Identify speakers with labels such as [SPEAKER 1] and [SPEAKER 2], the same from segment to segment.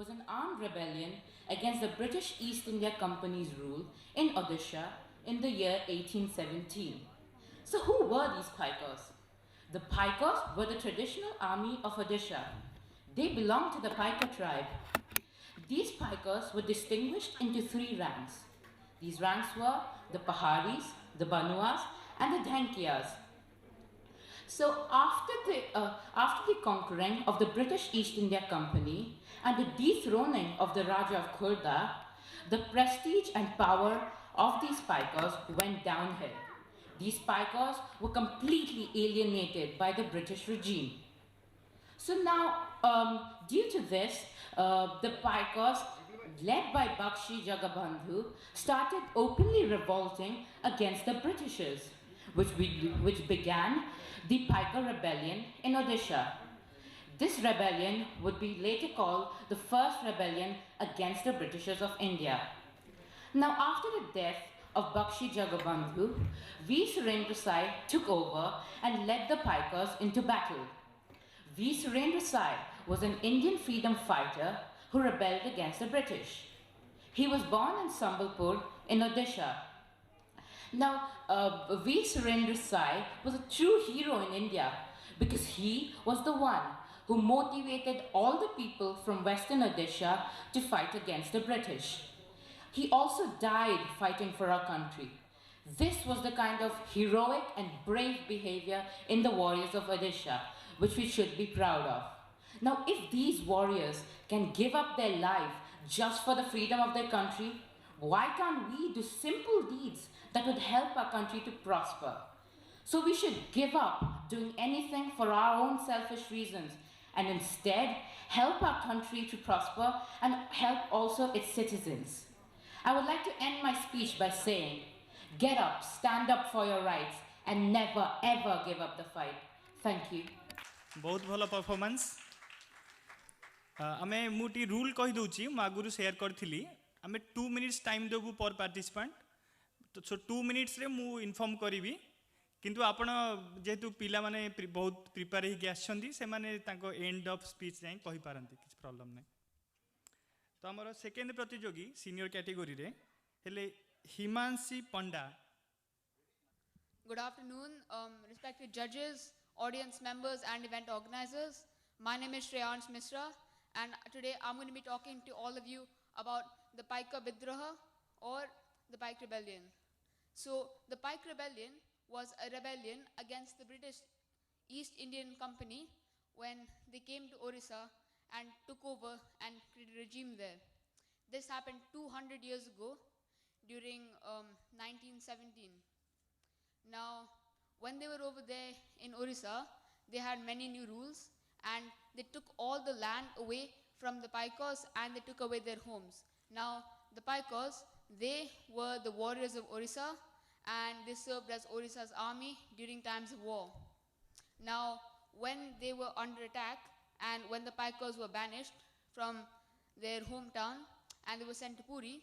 [SPEAKER 1] was an armed rebellion against the British East India Company's rule in Odisha in the year 1817. So who were these Paikars? The Paikars were the traditional army of Odisha. They belonged to the Paika tribe. These Paikars were distinguished into three ranks. These ranks were the Paharis, the Banuas, and the Dhankiyas. So after the conquering of the British East India Company and the dethroning of the Raja of Khurda, the prestige and power of these Paikars went downhill. These Paikars were completely alienated by the British regime. So now, due to this, the Paikars, led by Bakshi Jagabandhu, started openly revolting against the Britishers, which began the Paika rebellion in Odisha. This rebellion would be later called the first rebellion against the Britishers of India. Now, after the death of Bakshi Jagabandhu, V. Surendra Sai took over and led the Paikas into battle. V. Surendra Sai was an Indian freedom fighter who rebelled against the British. He was born in Sambalpur in Odisha. Now, V. Surendra Sai was a true hero in India because he was the one who motivated all the people from Western Odisha to fight against the British. He also died fighting for our country. This was the kind of heroic and brave behavior in the warriors of Odisha, which we should be proud of. Now, if these warriors can give up their life just for the freedom of their country, why can't we do simple deeds that would help our country to prosper? So we should give up doing anything for our own selfish reasons and instead help our country to prosper and help also its citizens. I would like to end my speech by saying, get up, stand up for your rights, and never ever give up the fight. Thank you.
[SPEAKER 2] बहुत भल performance आमे मुटी rule कहि दउची म आगुरु share करथिली आमे 2 minutes time देबु पर participant तो सो 2 minutes रे मु इन्फॉर्म करिवि किंतु आपण जेतु पिला माने बहुत प्रिपेयर हे आछंदी से माने तांको एंड ऑफ स्पीच जाई कहि पारंती किछ प्रॉब्लम नै तो हमर सेकंड प्रतियोगी सीनियर कैटेगरी रे हेले हिमांशी पंडा.
[SPEAKER 3] Good afternoon, respected judges, audience members and event organizers. My name is Shreyansh Misra and today I'm going to be talking to all of you about the Paika Vidraha or the Paik Rebellion. So the Paik Rebellion was a rebellion against the British East Indian Company when they came to Orissa and took over and created a regime there. This happened 200 years ago during 1917. Now, when they were over there in Orissa, they had many new rules and they took all the land away from the Paikars and they took away their homes. Now, the Paikars, they were the warriors of Orissa and they served as Orissa's army during times of war. Now, when they were under attack and when the Paikars were banished from their hometown and they were sent to Puri,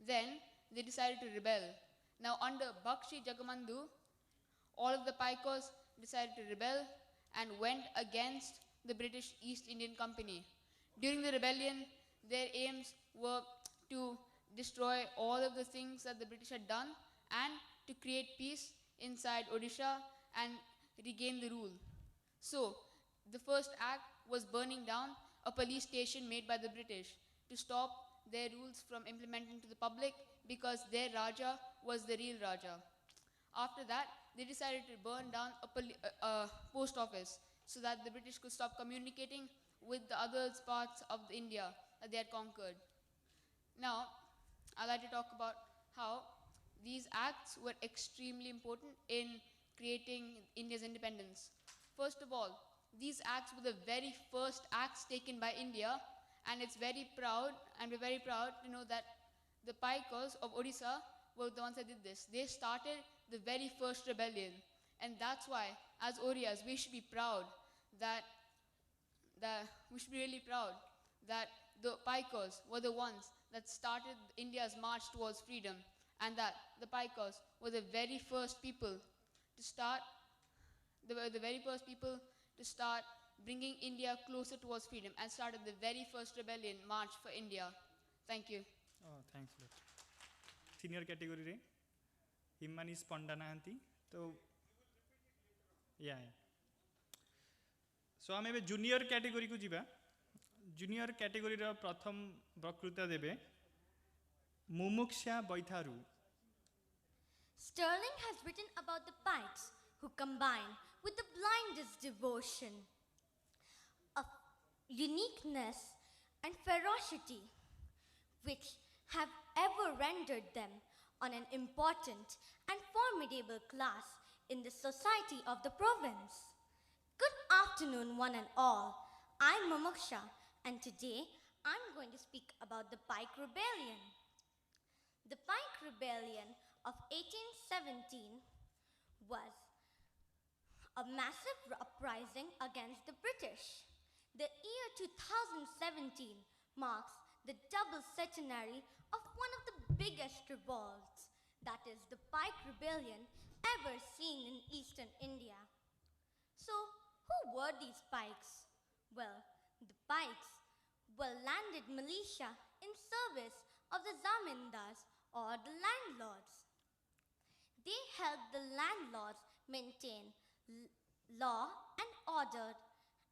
[SPEAKER 3] then they decided to rebel. Now, under Bakshi Jagabandhu, all of the Paikars decided to rebel and went against the British East Indian Company. During the rebellion, their aims were to destroy all of the things that the British had done and to create peace inside Odisha and regain the rule. So, the first act was burning down a police station made by the British to stop their rules from implementing to the public because their Raja was the real Raja. After that, they decided to burn down a post office so that the British could stop communicating with the other parts of India that they had conquered. Now, I'd like to talk about how these acts were extremely important in creating India's independence. First of all, these acts were the very first acts taken by India, and it's very proud, and we're very proud to know that the Paikars of Odisha were the ones that did this. They started the very first rebellion, and that's why, as Orias, we should be proud that we should be really proud that the Paikars were the ones that started India's march towards freedom, and that the Paikars were the very first people to start bringing India closer towards freedom and started the very first rebellion, March for India. Thank you.
[SPEAKER 2] Thanks lot senior category रे हिमानीश पंडा नाहांती तो या सो आम ए junior category को जीवा junior category रो प्रथम वक्तृता देबे मुमुक्षा बैथारू.
[SPEAKER 4] Sterling has written about the Pikes who combine with the blindest devotion of uniqueness and ferocity which have ever rendered them on an important and formidable class in the society of the province. Good afternoon, one and all. I'm Mumuksha, and today I'm going to speak about the Pike Rebellion. The Pike Rebellion of 1817 was a massive uprising against the British. The year 2017 marks the double centenary of one of the biggest revolts, that is the Pike Rebellion, ever seen in eastern India. So, who were these Pikes? Well, the Pikes were landed militia in service of the zamindars or the landlords. They helped the landlords maintain law and order,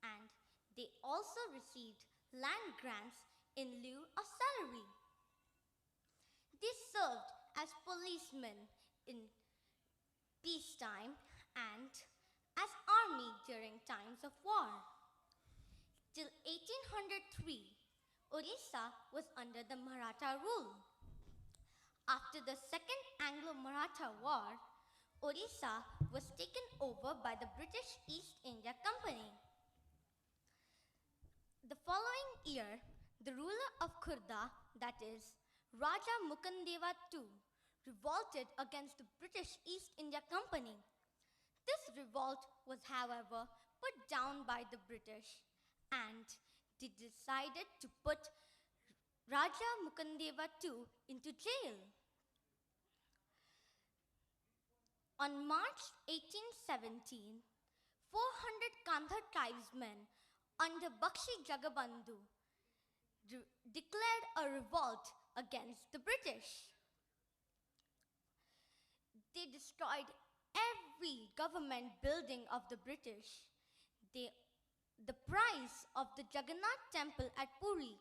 [SPEAKER 4] and they also received land grants in lieu of salary. They served as policemen in peacetime and as army during times of war. Till 1803, Orissa was under the Maratha rule. After the Second Anglo-Maratha War, Orissa was taken over by the British East India Company. The following year, the ruler of Khurda, that is Raja Mukundeva II, revolted against the British East India Company. This revolt was, however, put down by the British, and they decided to put Raja Mukundeva II into jail. On March 1817, 400 Kandhar tribesmen under Bakshi Jagabandhu declared a revolt against the British. They destroyed every government building of the British. The price of the Jagannath temple at Puri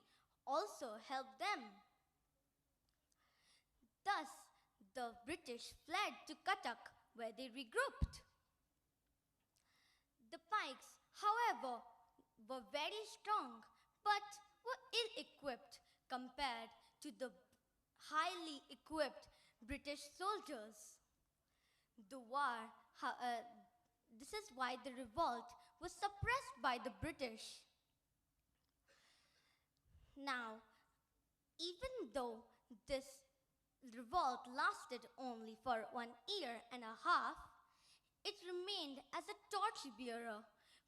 [SPEAKER 4] also helped them. Thus, the British fled to Cuttack, where they regrouped. The Pikes, however, were very strong, but were ill-equipped compared to the highly equipped British soldiers. This is why the revolt was suppressed by the British. Now, even though this revolt lasted only for 1 year and a half, it remained as a torchbearer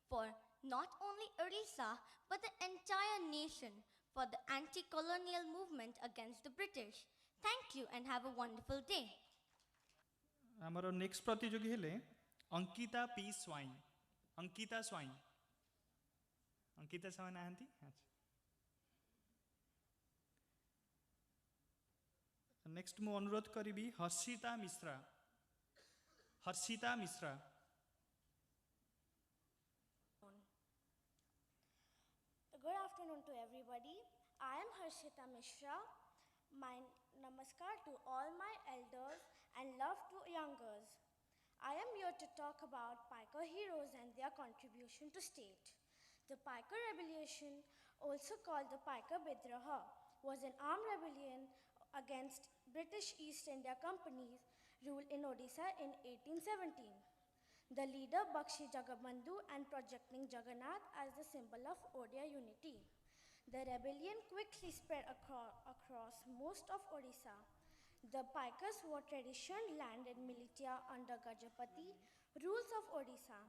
[SPEAKER 4] for not only Orissa but the entire nation for the anti-colonial movement against the British. Thank you and have a wonderful day.
[SPEAKER 2] आमर next प्रतियोगी हेले Ankita P स्वाई. अंकिता स्वाई. अंकिता स्वाई नाहंती. Next मु अनुरोध करी Harshita Mishra. Harshita Mishra.
[SPEAKER 5] Good afternoon to everybody. I am Harshita Mishra. My namaskar to all my elders and love to youngers. I am here to talk about Piker heroes and their contribution to state. The Piker Rebellion, also called the Piker Bidraha, was an armed rebellion against British East India Company's rule in Odisha in 1817. The leader Bakshi Jagabandhu and projecting Jagannath as the symbol of Odia unity. The rebellion quickly spread across most of Odisha. The Pikers were traditional landed militia under Gajapati, rules of Odisha.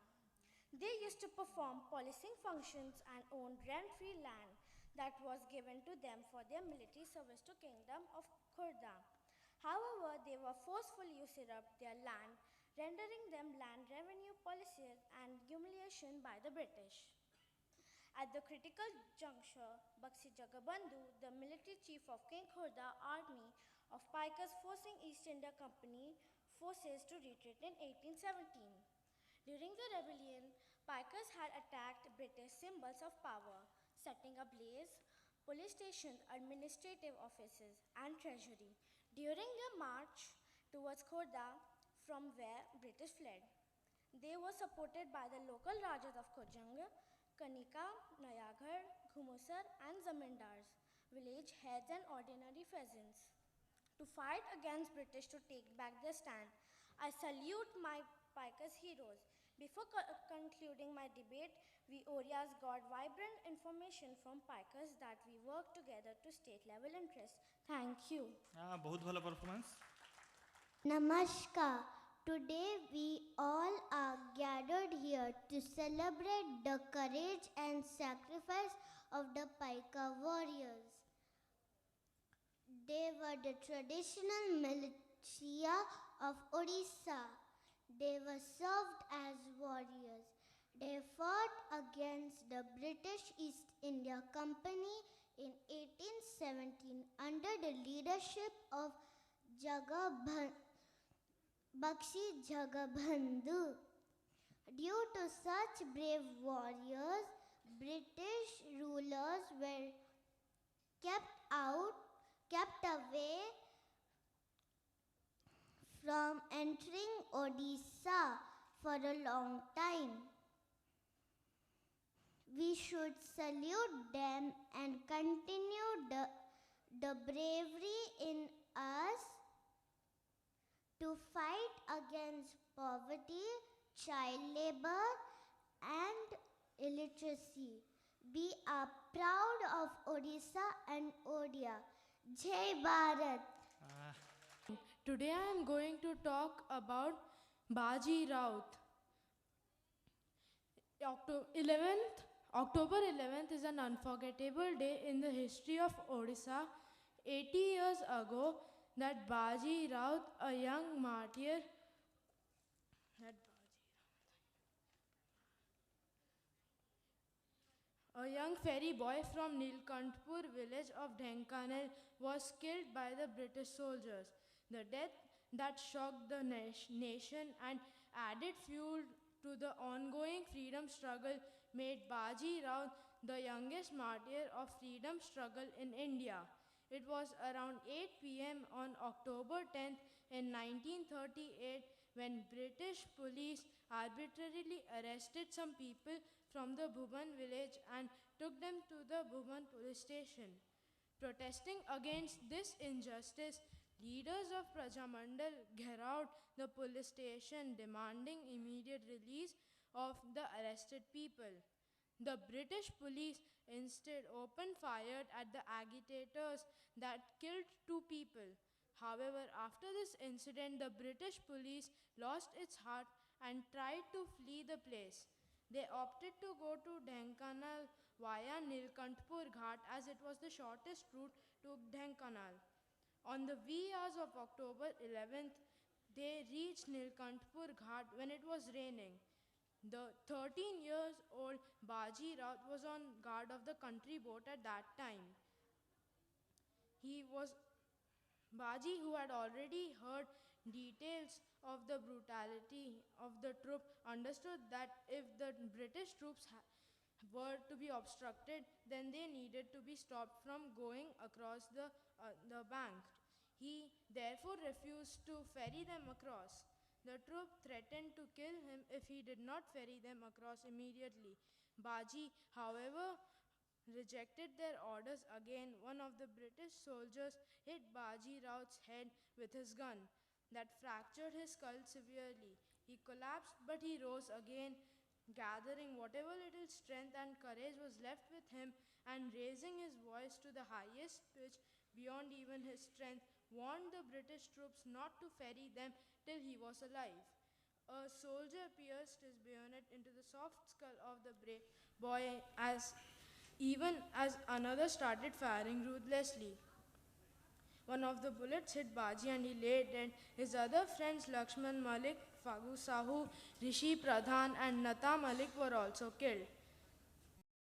[SPEAKER 5] They used to perform policing functions and owned rent-free land that was given to them for their military service to Kingdom of Khurda. However, they were forcefully usurped their land, rendering them land revenue policies and humiliation by the British. At the critical juncture, Bakshi Jagabandhu, the military chief of King Khurda army of Pikers forcing East India Company forces to retreat in 1817. During the rebellion, Pikers had attacked British symbols of power, setting ablaze police stations, administrative offices, and treasury. During their march towards Khorda, from where British fled, they were supported by the local Rajas of Kojang, Kanika, Nayaghar, Ghumusar, and Zamindars, village heads and ordinary peasants, to fight against British to take back their stand. I salute my Pikers heroes. Before concluding my debate, we Orias got vibrant information from Pikers that we work together to state level interests. Thank you.
[SPEAKER 2] बहुत भल performance.
[SPEAKER 6] Namaskar. Today we all are gathered here to celebrate the courage and sacrifice of the Paika warriors. They were the traditional militia of Odisha. They were served as warriors. They fought against the British East India Company in 1817 under the leadership of Bakshi Jagabandhu. Due to such brave warriors, British rulers were kept away from entering Odisha for a long time. We should salute them and continue the bravery in us to fight against poverty, child labor, and illiteracy. We are proud of Odisha and Odia. Jai Bharat!
[SPEAKER 7] Today I am going to talk about Baji Raut. October 11th is an unforgettable day in the history of Odisha. 80 years ago, that Baji Raut, a young martyr, a young ferry boy from Nilkantpur village of Dhenkanal, was killed by the British soldiers. The death that shocked the nation and added fuel to the ongoing freedom struggle made Baji Raut the youngest martyr of freedom struggle in India. It was around 8 p.m. on October 10th in 1938 when British police arbitrarily arrested some people from the Bhuban village and took them to the Bhuban police station. Protesting against this injustice, leaders of Prajamandal gherowed the police station demanding immediate release of the arrested people. The British police instead opened fire at the agitators that killed 2 people. However, after this incident, the British police lost its heart and tried to flee the place. They opted to go to Dhenkanal via Nilkantpur Ghat as it was the shortest route to Dhenkanal. On the wee hours of October 11th, they reached Nilkantpur Ghat when it was raining. The 13-year-old Baji Raut was on guard of the country boat at that time. Baji, who had already heard details of the brutality of the troop, understood that if the British troops were to be obstructed, then they needed to be stopped from going across the bank. He therefore refused to ferry them across. The troop threatened to kill him if he did not ferry them across immediately. Baji, however, rejected their orders again. One of the British soldiers hit Baji Raut's head with his gun. That fractured his skull severely. He collapsed, but he rose again, gathering whatever little strength and courage was left with him, and raising his voice to the highest pitch beyond even his strength, warned the British troops not to ferry them till he was alive. A soldier pierced his bayonet into the soft skull of the brave boy even as another started firing ruthlessly. One of the bullets hit Baji and he lay dead. His other friends Lakshman Malik, Fagu Sahu, Rishi Pradhan and Nata Malik were also killed.